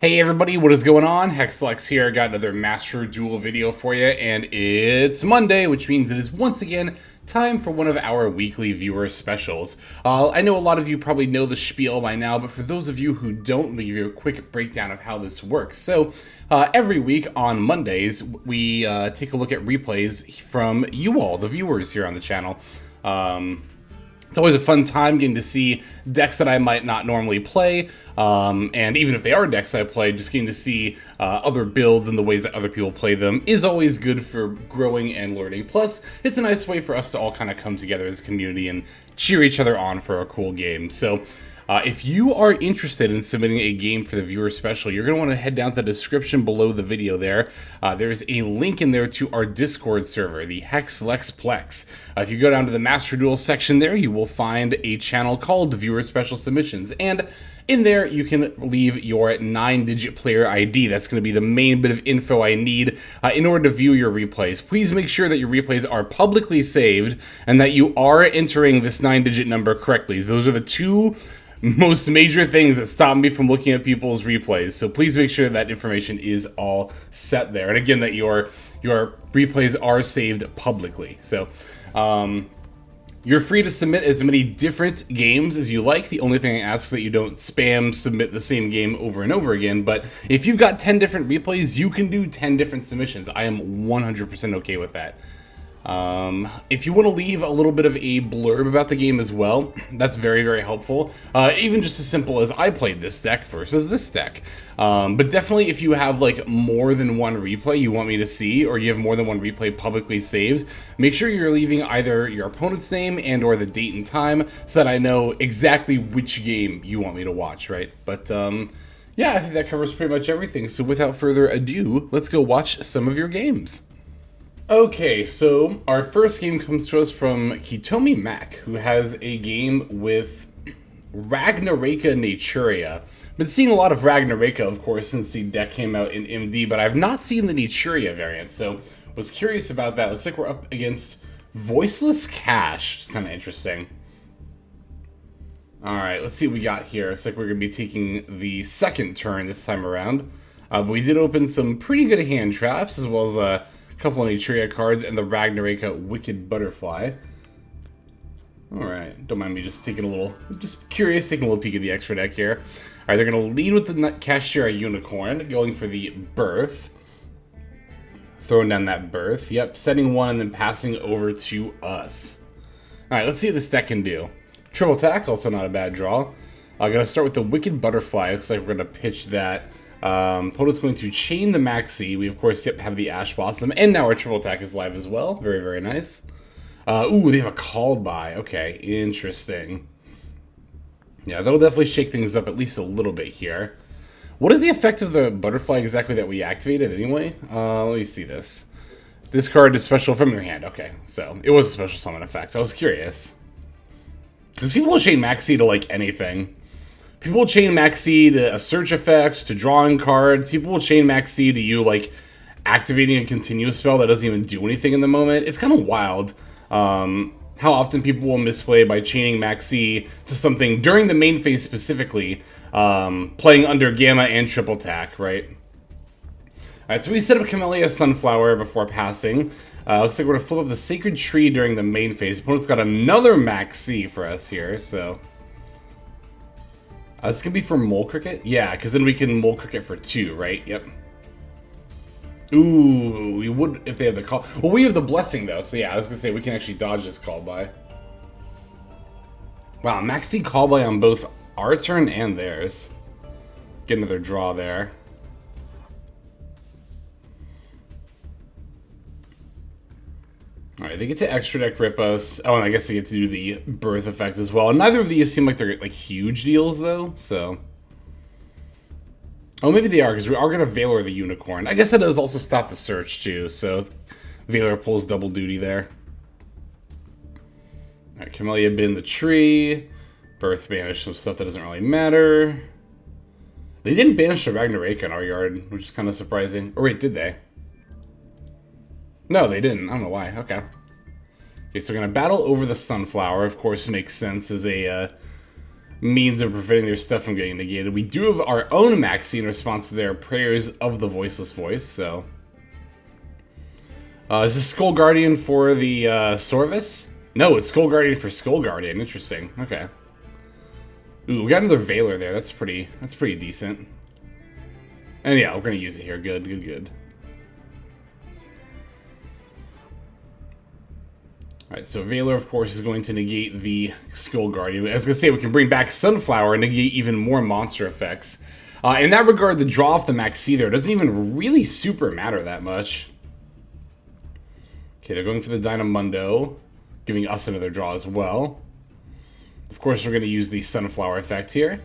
Hey everybody, what is going on? Hexlex here. I got another Master Duel video for you, and it's Monday, which means it is once again time for one of our weekly viewer specials. I know a lot of you probably know the spiel by now, but for those of you who don't, let me give you a quick breakdown of how this works. So, every week on Mondays, we take a look at replays from you all, the viewers here on the channel. It's always a fun time getting to see decks that I might not normally play, and even if they are decks I play, just getting to see other builds and the ways that other people play them is always good for growing and learning. Plus, it's a nice way for us to all kind of come together as a community and cheer each other on for a cool game. So, if you are interested in submitting a game for the viewer special, you're going to want to head down to the description below the video there. There's a link in there to our Discord server, the Hexlexplex. If you go down to the Master Duel section there, you will find a channel called Viewer Special Submissions. And in there, you can leave your 9-digit player ID. That's going to be the main bit of info I need in order to view your replays. Please make sure that your replays are publicly saved and that you are entering this 9-digit number correctly. Those are the two most major things that stop me from looking at people's replays. So please make sure that information is all set there. And again, that your replays are saved publicly. So, you're free to submit as many different games as you like. The only thing I ask is that you don't spam submit the same game over and over again. But if you've got 10 different replays, you can do 10 different submissions. I am 100% okay with that. If you want to leave a little bit of a blurb about the game as well, that's very, very helpful. Even just as simple as I played this deck versus this deck. But definitely if you have like more than one replay you want me to see, or you have more than one replay publicly saved, make sure you're leaving either your opponent's name and or the date and time so that I know exactly which game you want me to watch, right? But, yeah, I think that covers pretty much everything. So without further ado, let's go watch some of your games. Okay, so our first game comes to us from Kitomi Mac, who has a game with Ragnaraika Naturia. Been seeing a lot of Ragnaraika, of course, since the deck came out in MD, but I've not seen the Naturia variant, so was curious about that. Looks like we're up against Voiceless Cash. It's kind of interesting. Alright, let's see what we got here. Looks like we're going to be taking the second turn this time around. But we did open some pretty good hand traps, as well as a couple of Naturia cards and the Ragnaraika Wicked Butterfly. Alright, don't mind me just taking a little, just curious, taking a little peek at the extra deck here. Alright, they're going to lead with the Kashira Unicorn, going for the Birth. Throwing down that Birth, yep, setting one and then passing over to us. Alright, let's see what this deck can do. Triple attack, also not a bad draw. I'm going to start with the Wicked Butterfly. Looks like we're going to pitch that. Opponent's going to chain the Maxi. We, of course, have the Ash Blossom, and now our triple attack is live as well. Very, very nice. Ooh, they have a called by. Okay, interesting. Yeah, that'll definitely shake things up at least a little bit here. What is the effect of the Butterfly exactly that we activated anyway? Let me see this. Discard is special from your hand. Okay, so it was a special summon effect. I was curious. Because people will chain Maxi to, like, anything. People will chain Maxi to a search effect, to drawing cards. People will chain Maxi to you, like, activating a continuous spell that doesn't even do anything in the moment. It's kind of wild how often people will misplay by chaining Maxi to something during the main phase specifically, playing under Gamma and Triple Attack, right? Alright, so we set up Camellia Sunflower before passing. Looks like we're going to flip up the Sacred Tree during the main phase. Opponent's got another Maxi for us here, so this could be for Mole Cricket? Yeah, because then we can Mole Cricket for 2, right? Yep. Ooh, we would if they have the call. Well, we have the Blessing, though, so yeah, I was going to say we can actually dodge this call by. Wow, Maxi call by on both our turn and theirs. Get another draw there. Alright, they get to extra deck rip us. Oh, and I guess they get to do the Birth effect as well. And neither of these seem like they're like huge deals though, so. Oh, maybe they are, because we are gonna Valor the Unicorn. I guess that does also stop the search too, so Valor pulls double duty there. Alright, Camellia bin the tree. Birth banish some stuff that doesn't really matter. They didn't banish the Ragnaraika in our yard, which is kind of surprising. Or wait, did they? No, they didn't. I don't know why. Okay. Okay, so we're going to battle over the Sunflower. Of course, makes sense as a means of preventing their stuff from getting negated. We do have our own Maxi in response to their prayers of the Voiceless Voice, so... is this Skull Guardian for the Sorvis? No, it's Skull Guardian for Skull Guardian. Interesting. Okay. Ooh, we got another Veiler there. That's pretty decent. And yeah, we're gonna use it here. Good, good, good. Alright, so Veiler, of course, is going to negate the Skull Guardian. I was gonna say, we can bring back Sunflower and negate even more monster effects. In that regard, the draw off the Maxi there doesn't even really super matter that much. Okay, they're going for the Dynamundo, giving us another draw as well. Of course, we're going to use the Sunflower effect here.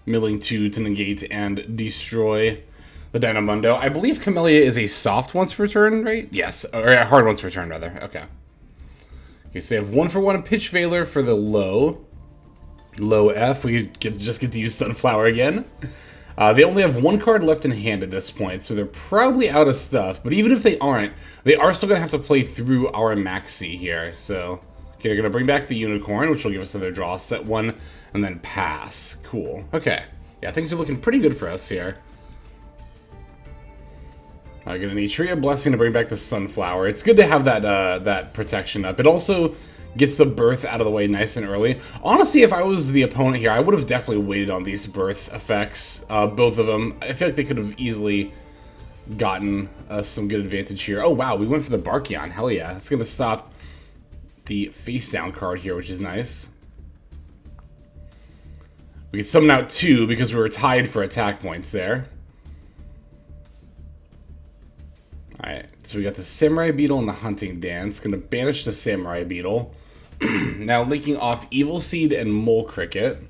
Milling 2 to negate and destroy the Dynamundo. I believe Camellia is a soft once per turn, right? Yes, or a hard once per turn, rather. Okay. Okay, so they have 1-for-1 Pitch Veiler for the low F. We just get to use Sunflower again. They only have 1 card left in hand at this point, so they're probably out of stuff. But even if they aren't, they are still going to have to play through our Maxi here. So, okay, they're going to bring back the Unicorn, which will give us another draw. Set 1, and then pass. Cool. Okay. Yeah, things are looking pretty good for us here. I get a Naturia Blessing to bring back the Sunflower. It's good to have that that protection up. It also gets the birth out of the way nice and early. Honestly, if I was the opponent here, I would have definitely waited on these birth effects, both of them. I feel like they could have easily gotten some good advantage here. Oh, wow, we went for the Barkion. Hell yeah. It's going to stop the face down card here, which is nice. We can summon out 2 because we were tied for attack points there. Alright, so we got the Samurai Beetle and the Hunting Dance. Going to banish the Samurai Beetle. Now linking off Evil Seed and Mole Cricket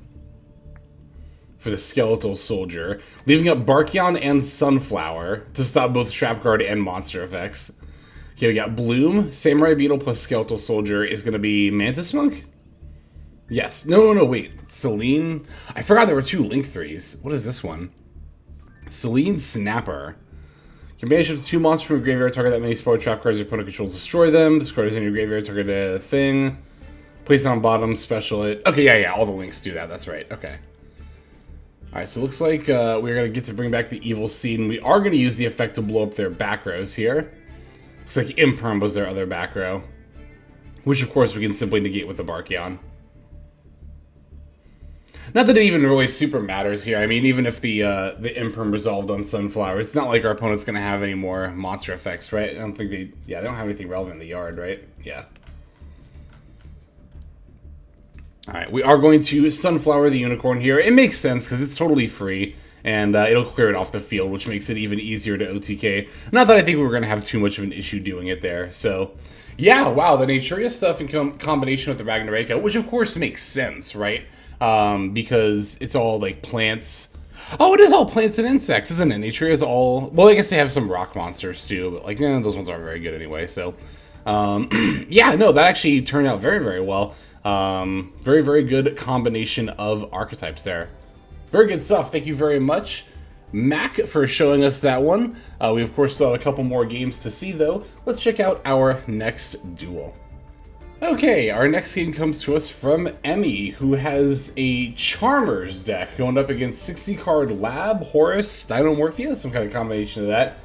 for the Skeletal Soldier. Leaving up Barkion and Sunflower to stop both Trap Card and monster effects. Okay, we got Bloom. Samurai Beetle plus Skeletal Soldier is going to be Mantis Monk? Yes. No, wait. Celine? I forgot there were 2 Link 3s. What is this one? Celine Snapper. You can banish up to 2 monsters from your graveyard, target that many spell trap cards your opponent controls, destroy them. Discard is in your graveyard, target a thing. Place it on bottom, special it. Okay, yeah, all the links do that, that's right, okay. Alright, so it looks like we're going to get to bring back the Evil Seed, and we are going to use the effect to blow up their back rows here. Looks like Imperm was their other back row. Which, of course, we can simply negate with the Barkion. Not that it even really super matters here. I mean, even if the Imperm resolved on Sunflower, it's not like our opponent's going to have any more monster effects, right? I don't think they... Yeah, they don't have anything relevant in the yard, right? Yeah. Alright, we are going to Sunflower the Unicorn here. It makes sense, because it's totally free, and it'll clear it off the field, which makes it even easier to OTK. Not that I think we're going to have too much of an issue doing it there, so... Yeah, wow, the Naturia stuff in combination with the Ragnaraika, which of course makes sense, right? Because it's all like plants. Oh, it is all plants and insects, isn't it? Naturia is all... Well, I guess they have some rock monsters too, but like, those ones aren't very good anyway, so... yeah, no, that actually turned out very, very well. Very, very good combination of archetypes there. Very good stuff. Thank you very much, Mac, for showing us that one. We, of course, still have a couple more games to see, though. Let's check out our next duel. Okay, our next game comes to us from Emmy, who has a Charmers deck going up against 60-card Lab, Horus, Dinomorphia, some kind of combination of that.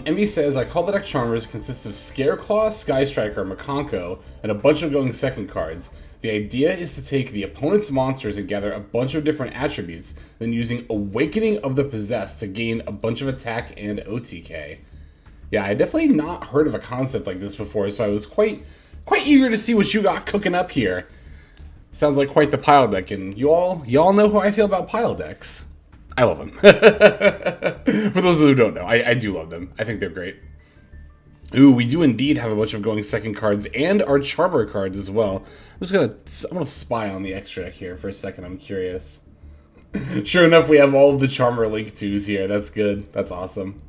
Emmy says, I call the deck Charmers. It consists of Scareclaw, Sky Striker, Makonko, and a bunch of going second cards. The idea is to take the opponent's monsters and gather a bunch of different attributes, then using Awakening of the Possessed to gain a bunch of attack and OTK. Yeah, I definitely not heard of a concept like this before, so I was quite eager to see what you got cooking up here. Sounds like quite the pile deck, and y'all know how I feel about pile decks. I love them. For those who don't know, I do love them. I think they're great. Ooh, we do indeed have a bunch of going second cards and our Charmer cards as well. I'm gonna spy on the extra deck here for a second. I'm curious. Sure enough, we have all of the Charmer Link 2s here. That's good. That's awesome.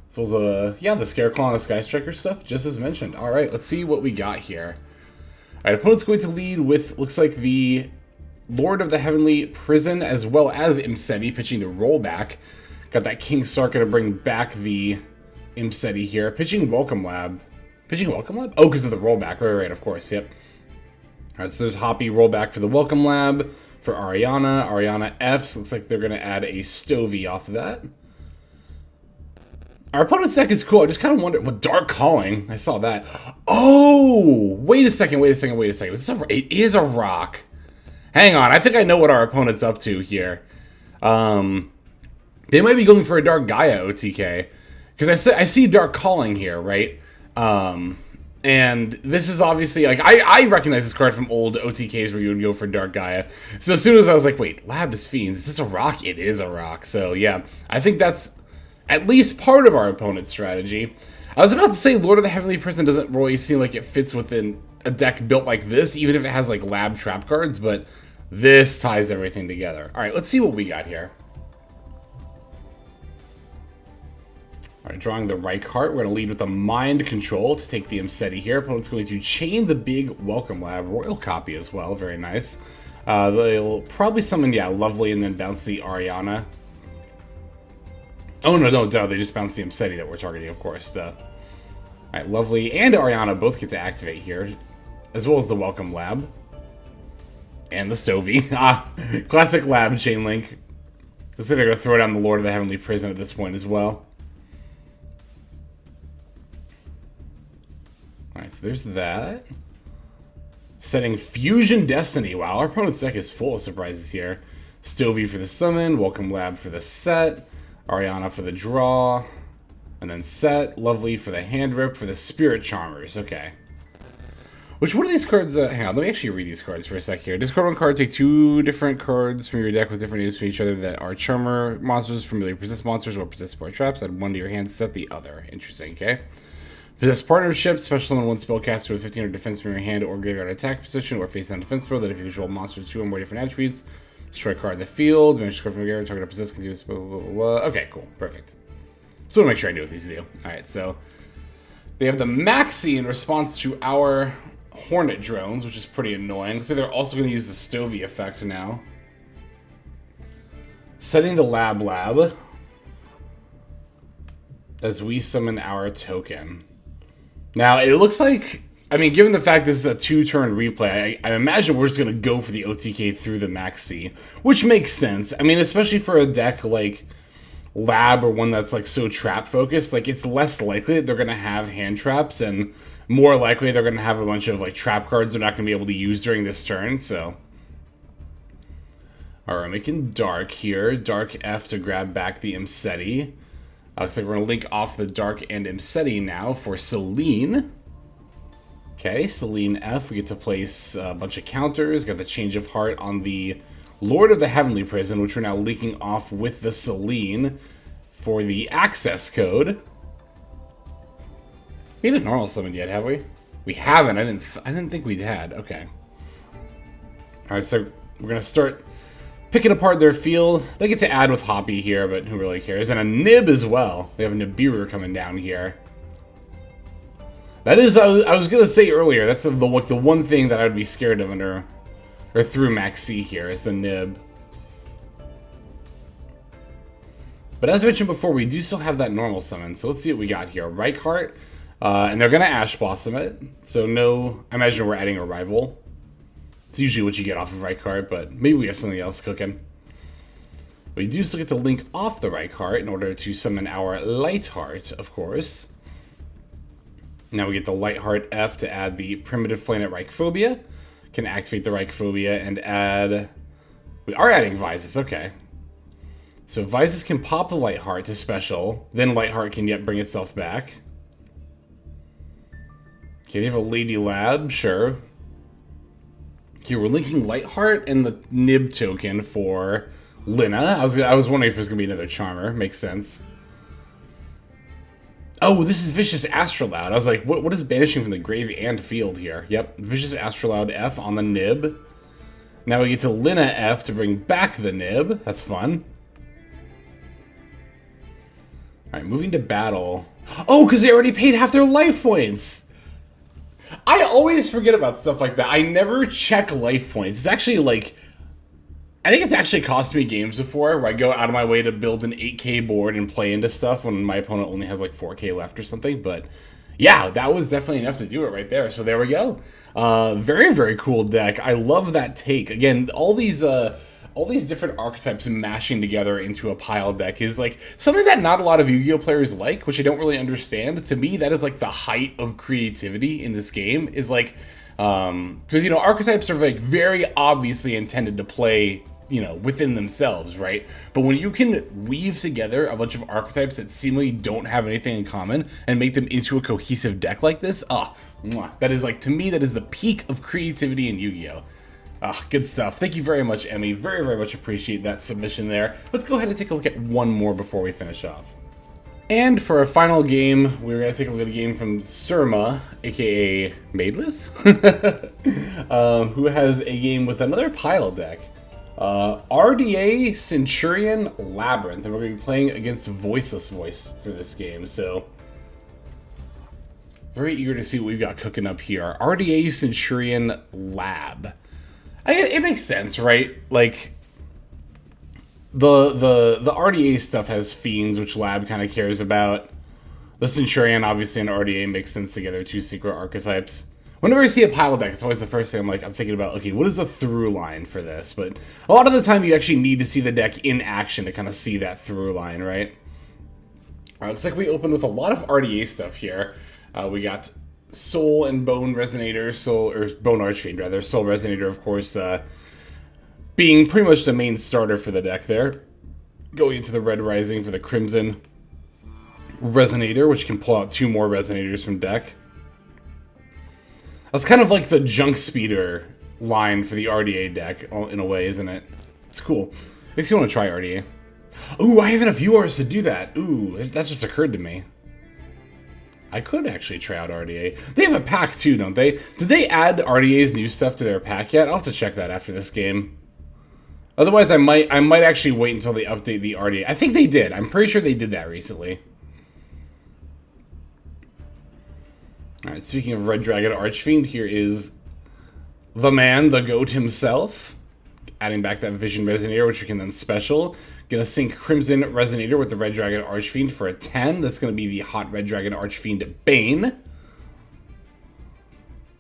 So, yeah, the Scareclaw and the Sky Striker stuff, just as mentioned. All right, let's see what we got here. All right, opponent's going to lead with, looks like the Lord of the Heavenly Prison, as well as Imseti, pitching the rollback. Got that King Sark to bring back the Imseti here. Pitching Welcome Lab. Pitching Welcome Lab? Oh, because of the rollback. Right, of course, yep. All right, so there's Hoppy rollback for the Welcome Lab for Ariana. Ariana F's. Looks like they're going to add a Stovey off of that. Our opponent's deck is cool. I just kind of wonder what Dark Calling. I saw that. Oh, wait a second. It is a rock. Hang on. I think I know what our opponent's up to here. They might be going for a Dark Gaia OTK because I see Dark Calling here, right? And this is obviously like I recognize this card from old OTKs where you would go for Dark Gaia. So as soon as I was like, wait, Lab's Fiends, is this a rock? It is a rock. So yeah, I think that's at least part of our opponent's strategy. I was about to say Lord of the Heavenly Prison doesn't really seem like it fits within a deck built like this, even if it has like Lab trap cards, but this ties everything together. All right, let's see what we got here. All right, drawing the Reichardt. We're going to lead with the Mind Control to take the Imseti here. Opponent's going to chain the big Welcome Lab. Royal Copy as well. Very nice. They'll probably summon, yeah, Lovely and then bounce the Ariana. Oh, no, duh. They just bounced the Imseti that we're targeting, of course. Duh. All right, Lovely and Ariana both get to activate here, as well as the Welcome Lab. And the Stovey. Classic Lab chain link. Looks like they're going to throw down the Lord of the Heavenly Prison at this point as well. Alright, so there's that. Setting Fusion Destiny. Wow, our opponent's deck is full of surprises here. Stovey for the summon, Welcome Lab for the set, Ariana for the draw, and then set, Lovely for the hand rip for the Spirit Charmers. Okay. Which one of these cards, hang on, let me actually read these cards for a sec here. Discard one card, take two different cards from your deck with different names from each other that are Charmer monsters, familiar persist monsters, or persist support traps. Add one to your hand, set the other. Interesting, okay? Possess Partnership, special summon one spellcaster with 15 or defense from your hand or graveyard attack position or face down defense spell that if you control monsters 2 or more different attributes, destroy a card in the field, manage to card from your graveyard, target a possess, continuous, blah, blah, blah, blah. Okay, cool, perfect. So I want to make sure I knew what these do. Alright, so they have the Maxi in response to our Hornet drones, which is pretty annoying. So they're also going to use the Stovey effect now. Setting the Lab as we summon our token. Now, it looks like, I mean, given the fact this is a 2-turn replay, I imagine we're just going to go for the OTK through the Maxi, which makes sense. I mean, especially for a deck like Lab or one that's like so trap-focused, like it's less likely that they're going to have hand traps, and more likely they're going to have a bunch of like trap cards they're not going to be able to use during this turn, so. Alright, making Dark here. Dark F to grab back the Imseti. Looks like we're going to link off the Dark and Imseti now for Celine. Okay, Celine F. We get to place a bunch of counters. Got the Change of Heart on the Lord of the Heavenly Prison, which we're now linking off with the Celine for the access code. We haven't normal summoned yet, have we? We haven't. I didn't think we'd had. Okay. Alright, so we're going to start picking apart their field. They get to add with Hoppy here, but who really cares? And a Nib as well. We have a Nibiru coming down here. That is, I was going to say earlier, that's the one thing that I would be scared of under, or through Maxi here, is the Nib. But as mentioned before, we do still have that normal summon, so let's see what we got here. Reichardt, and they're going to Ash Blossom it, so no, I imagine we're adding a rival. It's usually what you get off of Reichardt, but maybe we have something else cooking. We do still get to link off the Reichardt in order to summon our Lightheart, of course. Now we get the Lightheart F to add the Primitive Planet Reichphobia. Can activate the Reichphobia and add... We are adding Vysis, okay. So Vysis can pop the Lightheart to special, then Lightheart can yet bring itself back. Okay, we have a Lady Lab, sure. Okay, we're linking Lightheart and the Nib token for Lina. I was wondering if there's going to be another Charmer. Makes sense. Oh, this is Vicious Astrolaud. I was like, what is banishing from the grave and field here? Yep, Vicious Astrolaud F on the Nib. Now we get to Lina F to bring back the Nib. That's fun. Alright, moving to battle. Oh, because they already paid half their life points! I always forget about stuff like that. I never check life points. It's actually like... I think it's actually cost me games before where I go out of my way to build an 8K board and play into stuff when my opponent only has like 4K left or something. But Yeah, that was definitely enough to do it right there. So there we go. Very, very cool deck. I love that take. Again, all these different archetypes mashing together into a pile deck is like something that not a lot of Yu-Gi-Oh players like, which I don't really understand. To me, that is like the height of creativity in this game. Is like, because you know, archetypes are like very obviously intended to play, you know, within themselves, right? But when you can weave together a bunch of archetypes that seemingly don't have anything in common and make them into a cohesive deck like this, that is like, to me, that is the peak of creativity in Yu-Gi-Oh! Good stuff. Thank you very much, Emmy. Very, very much appreciate that submission there. Let's go ahead and take a look at one more before we finish off. And for our final game, we're going to take a look at a game from Surma, aka Madeless, who has a game with another pile deck. RDA Centurion Labrynth, and we're going to be playing against Voiceless Voice for this game, so very eager to see what we've got cooking up here. RDA Centurion Lab. It makes sense, right? Like, the RDA stuff has Fiends, which Lab kind of cares about. The Centurion, obviously, and RDA makes sense together, two secret archetypes. Whenever I see a pile deck, it's always the first thing I'm thinking about, okay, what is the through line for this? But a lot of the time, you actually need to see the deck in action to kind of see that through line, right? Looks like we opened with a lot of RDA stuff here. We got Soul and Bone Resonator, Bone Archfiend, rather. Soul Resonator, of course, being pretty much the main starter for the deck there. Going into the Red Rising for the Crimson Resonator, which can pull out 2 more Resonators from deck. That's kind of like the Junk Speeder line for the RDA deck, in a way, isn't it? It's cool. Makes you want to try RDA. Ooh, I have enough viewers to do that. Ooh, that just occurred to me. I could actually try out RDA. They have a pack too, don't they? Did they add RDA's new stuff to their pack yet? I'll have to check that after this game. Otherwise, I might actually wait until they update the RDA. I think they did. I'm pretty sure they did that recently. Alright, speaking of Red Dragon Archfiend, here is the man, the goat himself. Adding back that Vision Resonator, which we can then special. Gonna sync Crimson Resonator with the Red Dragon Archfiend for a 10. That's gonna be the Hot Red Dragon Archfiend Bane.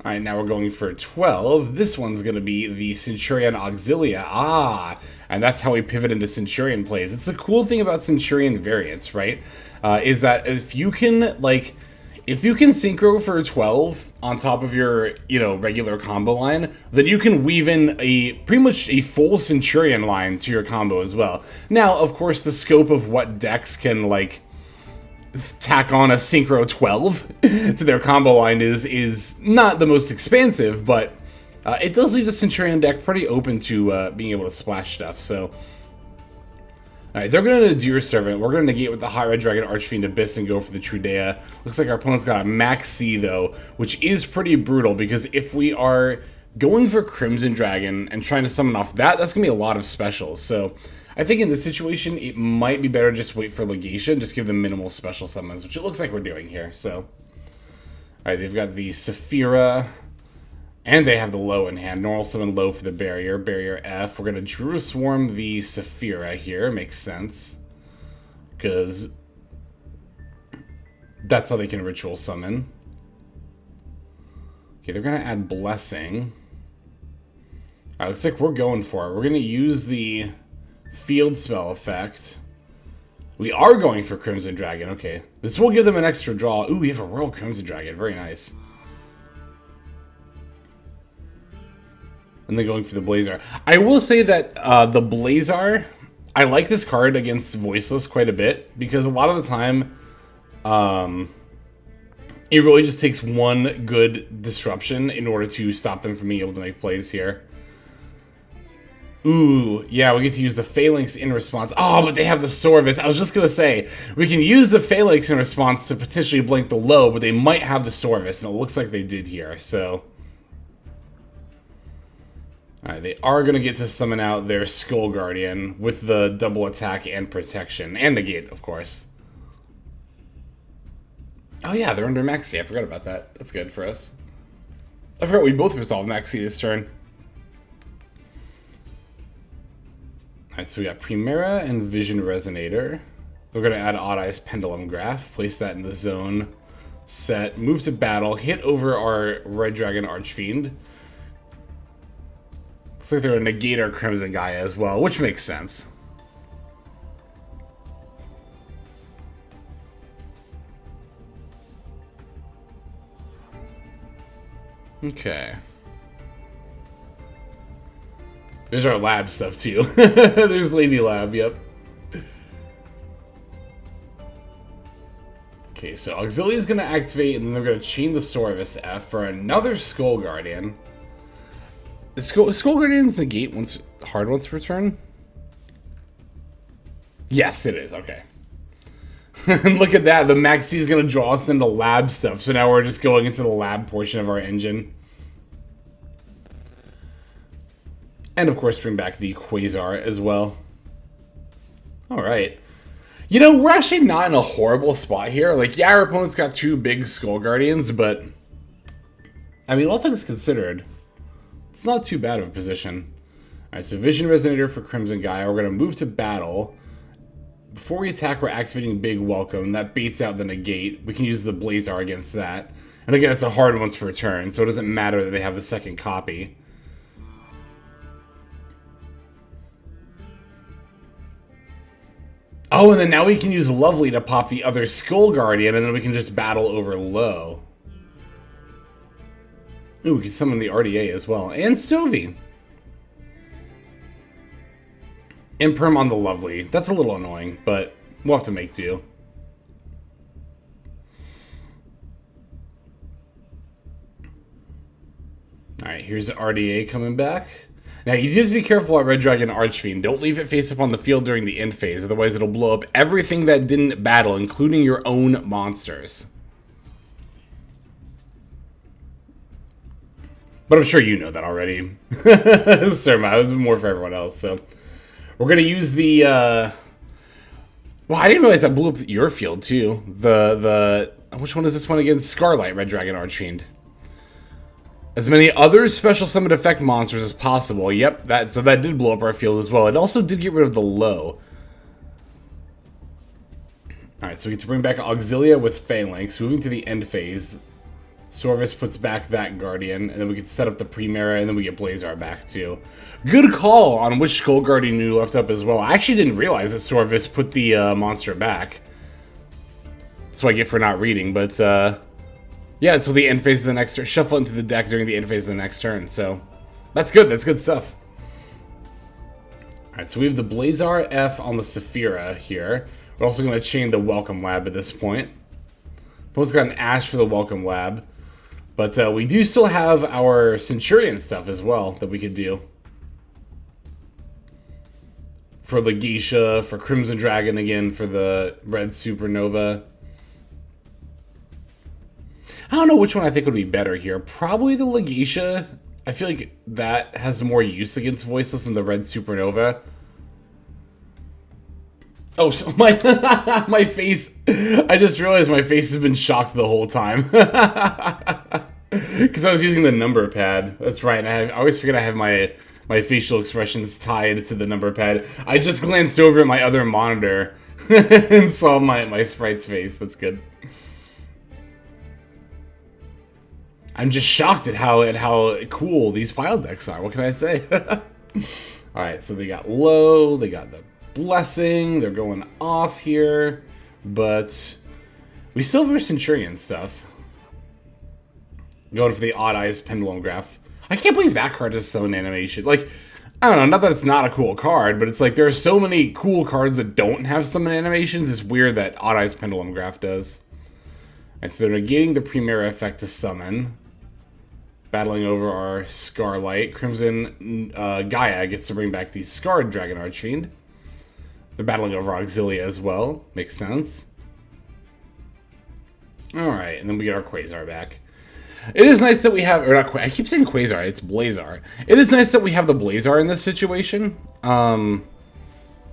Alright, now we're going for 12. This one's gonna be the Centurion Auxilia. And that's how we pivot into Centurion plays. It's the cool thing about Centurion variants, right? Is that if you can, like, if you can synchro for 12 on top of your, you know, regular combo line, then you can weave in pretty much a full Centurion line to your combo as well. Now, of course, the scope of what decks can, like, tack on a synchro 12 to their combo line is not the most expansive, but it does leave the Centurion deck pretty open to being able to splash stuff, so. Alright, they're going to Deer Servant. We're going to negate with the Hot Red Dragon Archfiend Abyss and go for the Trudea. Looks like our opponent's got a Max C, though, which is pretty brutal, because if we are going for Crimson Dragon and trying to summon off that, that's going to be a lot of specials. So I think in this situation, it might be better just wait for Legation, just give them minimal special summons, which it looks like we're doing here. So, alright, they've got the Saphira, and they have the low in hand. Normal summon low for the barrier. Barrier F. We're going to Druid Swarm the Saphira here. Makes sense. Because that's how they can ritual summon. Okay, they're going to add Blessing. Alright, looks like we're going for it. We're going to use the Field Spell effect. We are going for Crimson Dragon. Okay. This will give them an extra draw. Ooh, we have a Royal Crimson Dragon. Very nice. And then going for the Blazar. I will say that the Blazar, I like this card against Voiceless quite a bit, because a lot of the time, it really just takes one good disruption in order to stop them from being able to make plays here. Ooh, yeah, we get to use the Phalanx in response. Oh, but they have the Sorvis. I was just going to say, we can use the Phalanx in response to potentially blink the low, but they might have the Sorvis, and it looks like they did here, so. Alright, they are going to get to summon out their Skull Guardian with the double attack and protection, and negate, of course. Oh yeah, they're under Maxi. I forgot about that. That's good for us. I forgot we both resolved Maxi this turn. Alright, so we got Primera and Vision Resonator. We're going to add Odd Eyes Pendulum Graph. Place that in the zone Set, move to battle, hit over our Red Dragon Archfiend. Looks like they're going to negate our Crimson Gaia as well, which makes sense. Okay. There's our lab stuff too. There's Lady Lab, yep. Okay, so Auxilia is going to activate, and then they're going to chain the Sorvis F for another Skull Guardian. The Skull Guardian's negate once hard once per turn? Yes, it is. Okay. And look at that. The Maxi is going to draw us into lab stuff. So now we're just going into the lab portion of our engine. And of course, bring back the Quasar as well. All right. You know, we're actually not in a horrible spot here. Like, yeah, our opponent's got 2 big Skull Guardians, but I mean, all things considered, it's not too bad of a position. All right, so Vision Resonator for Crimson Gaia. We're going to move to battle. Before we attack, we're activating Big Welcome. That baits out the negate. We can use the Blazar against that. And again, it's a hard once per turn, so it doesn't matter that they have the second copy. Oh, and then now we can use Lovely to pop the other Skull Guardian, and then we can just battle over low. Ooh, we can summon the RDA as well. And Stovey. Imperm on the Lovely. That's a little annoying, but we'll have to make do. Alright, here's the RDA coming back. Now, you just be careful about Red Dragon Archfiend. Don't leave it face up on the field during the end phase, otherwise it'll blow up everything that didn't battle, including your own monsters. But I'm sure you know that already. Sorry, it was more for everyone else, so... We're going to use the, Well, I didn't realize that blew up your field, too. Which one is this one again? Scarlight Red Dragon Archfiend. As many other special summon effect monsters as possible. Yep, so that did blow up our field as well. It also did get rid of the low. Alright, so we get to bring back Auxilia with Phalanx. Moving to the end phase. Sorvis puts back that Guardian, and then we can set up the Primera, and then we get Blazar back too. Good call on which Skull Guardian you left up as well. I actually didn't realize that Sorvis put the monster back. That's what I get for not reading, but yeah, until the end phase of the next turn. Shuffle into the deck during the end phase of the next turn, so that's good. That's good stuff. Alright, so we have the Blazar F on the Saphira here. We're also going to chain the Welcome Lab at this point. Both got an Ash for the Welcome Lab. But we do still have our Centurion stuff as well that we could do. For the Geisha, for Crimson Dragon again, for the Red Supernova. I don't know which one I think would be better here. Probably the Legeisha. I feel like that has more use against Voiceless than the Red Supernova. Oh, so my my face. I just realized my face has been shocked the whole time. Because I was using the number pad. That's right. And I always forget I have my facial expressions tied to the number pad. I just glanced over at my other monitor and saw my sprite's face. That's good. I'm just shocked at how cool these pile decks are. What can I say? Alright, so they got low, they got the Blessing, they're going off here, but we still have our Centurion stuff. Going for the Odd Eyes Pendulum Graph. I can't believe that card has summon animation. Like, I don't know, not that it's not a cool card, but it's like there are so many cool cards that don't have summon animations. It's weird that Odd Eyes Pendulum Graph does. Alright, so they're negating the Primera effect to summon. Battling over our Scarlight. Crimson Gaia gets to bring back the Scarred Dragon Archfiend. They're battling over Auxilia as well. Makes sense. Alright, and then we get our Quasar back. It is nice that we have... Or not I keep saying Quasar, it's Blazar. It is nice that we have the Blazar in this situation. To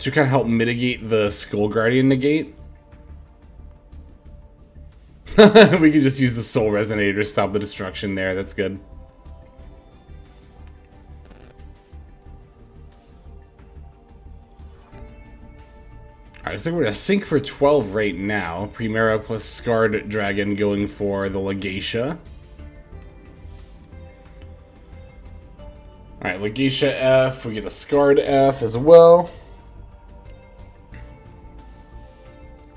kind of help mitigate the Skull Guardian negate. We can just use the Soul Resonator to stop the destruction there. That's good. Alright, Alright, so we're going to sync for 12 right now. Primera plus Scarred Dragon going for the Legatia. Alright, Legatia F. We get the Scarred F as well.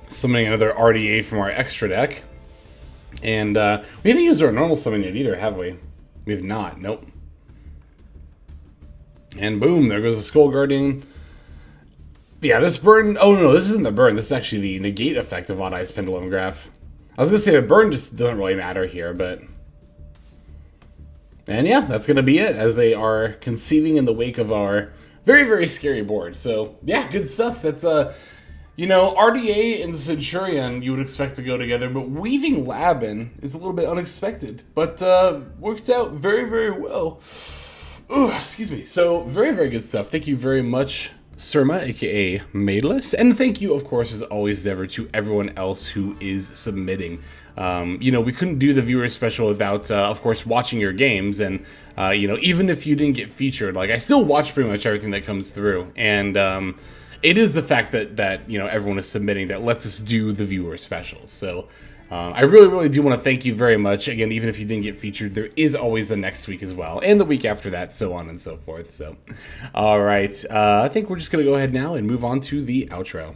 Summoning another RDA from our extra deck. And we haven't used our normal summon yet either, have we? We have not. Nope. And boom, there goes the Skull Guardian. Yeah, this burn... Oh, no, this isn't the burn. This is actually the negate effect of Odd Eyes Pendulum Graph. I was going to say the burn just doesn't really matter here, but... And yeah, that's going to be it, as they are conceiving in the wake of our very, very scary board. So, yeah, good stuff. That's, you know, RDA and Centurion you would expect to go together, but weaving Labrynth is a little bit unexpected. But worked out very, very well. Ooh, excuse me. So, very, very good stuff. Thank you very much, Surma, aka Madeless, and thank you, of course, as always, ever, to everyone else who is submitting. You know, we couldn't do the viewer special without, of course, watching your games, and, you know, even if you didn't get featured, like, I still watch pretty much everything that comes through, and, it is the fact that, you know, everyone is submitting that lets us do the viewer specials, so... I really, really do want to thank you very much. Again, even if you didn't get featured, there is always the next week as well, and the week after that, so on and so forth. So, all right, I think we're just going to go ahead now and move on to the outro.